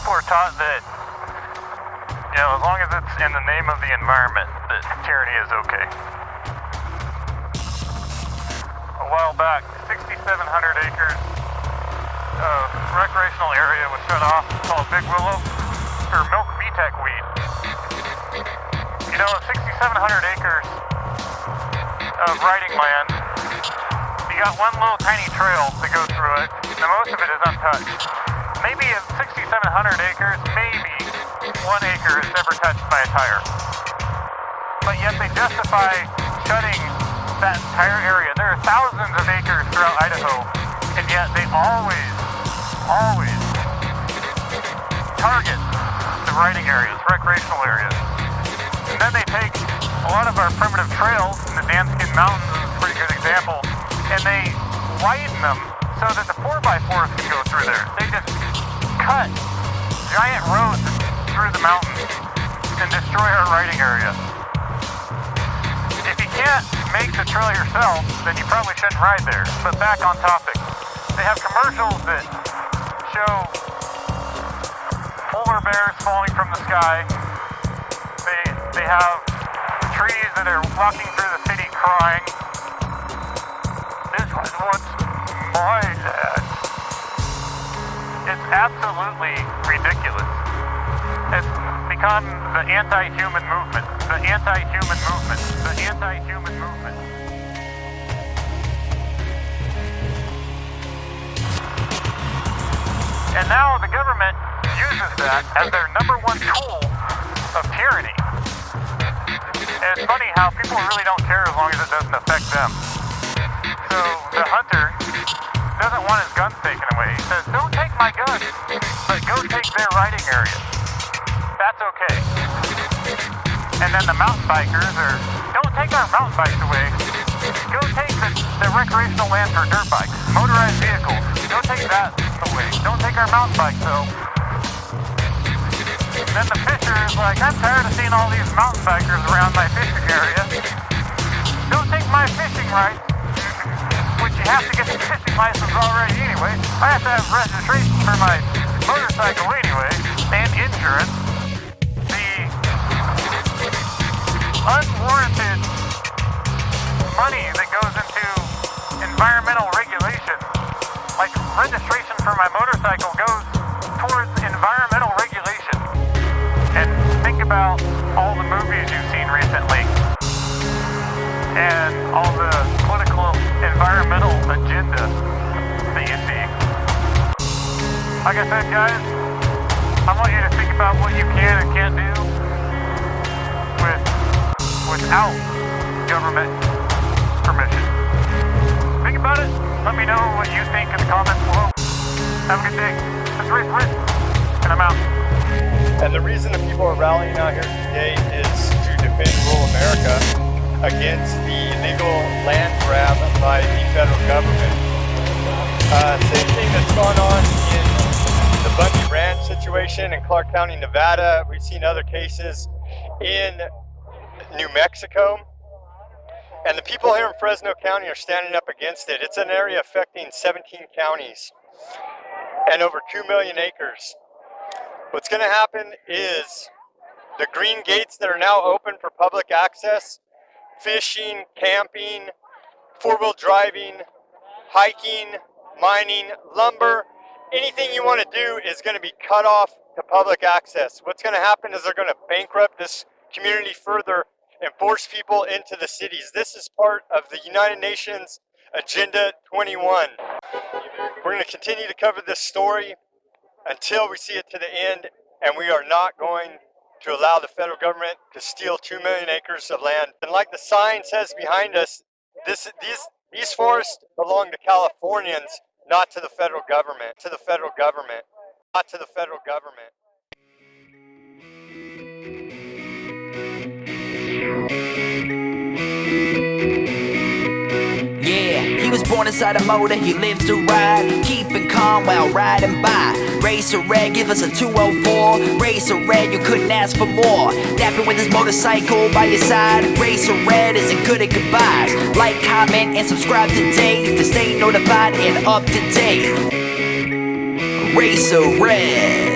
people are taught that, as long as it's in the name of the environment, that tyranny is okay. A while back, 6,700 acres of recreational area was shut off called Big Willow for milk VTEC weed. 6,700 acres of riding land. You got one little tiny trail to go through it, and most of it is untouched. Maybe in 6,700 acres, maybe 1 acre is ever touched by a tire. But yet they justify shutting that entire area. There are thousands of acres throughout Idaho, and yet they always target the riding areas, recreational areas. And then they take a lot of our primitive trails, and the Danskin Mountains is a pretty good example, and they widen them so that the 4x4s can go through there. They just cut giant roads through the mountains and destroy our riding area. If you can't make the trail yourself, then you probably shouldn't ride there. But back on topic, they have commercials that show polar bears falling from the sky. They have trees that are walking through the city crying. This was once my dad. It's absolutely ridiculous. It's become the anti-human movement. The anti-human movement. The anti-human movement. And now the government uses that as their number one tool of tyranny. And it's funny how people really don't care as long as it doesn't affect them. So the hunter doesn't want his guns taken away. He says, don't take my guns, but go take their riding area. That's okay. And then the mountain bikers are, don't take our mountain bikes away. Go take the recreational land for dirt bikes, motorized vehicles. Go take that away. Don't take our mountain bikes though. Then the fisher is like, I'm tired of seeing all these mountain bikers around my fishing area. Don't take my fishing rights, which you have to get the fishing license already anyway. I have to have registration for my motorcycle anyway, and insurance. The unwarranted money that goes into environmental regulation, like registration for my motorcycle, goes towards environmental regulation. And think about all the movies you've seen recently and all the political environmental agenda that you see. Like I said, guys, I want you to think about what you can and can't do without government permission. Think about it. Let me know what you think in the comments below. Have a good day. This is Rick, and I'm out. And the reason that people are rallying out here today is to defend rural America against the illegal land grab by the federal government. Same thing that's gone on in the Bundy Ranch situation in Clark County, Nevada. We've seen other cases in New Mexico. And the people here in Fresno County are standing up against it. It's an area affecting 17 counties and over 2 million acres. What's going to happen is the green gates that are now open for public access, fishing, camping, four-wheel driving, hiking, mining, lumber, anything you want to do is going to be cut off to public access. What's going to happen is they're going to bankrupt this community further and force people into the cities. This is part of the United Nations Agenda 21. We're going to continue to cover this story until we see it to the end, and we are not going to allow the federal government to steal 2 million acres of land. And like the sign says behind us, these forests belong to Californians, not to the federal government. To the federal government, not to the federal government. Yeah, he was born inside a motor, he lives to ride, keeping calm while riding by. Racer Red, give us a 204. Racer Red, you couldn't ask for more. Dapping with his motorcycle by your side. Racer Red isn't good at goodbyes. Like, comment, and subscribe today to stay notified and up to date. Racer Red.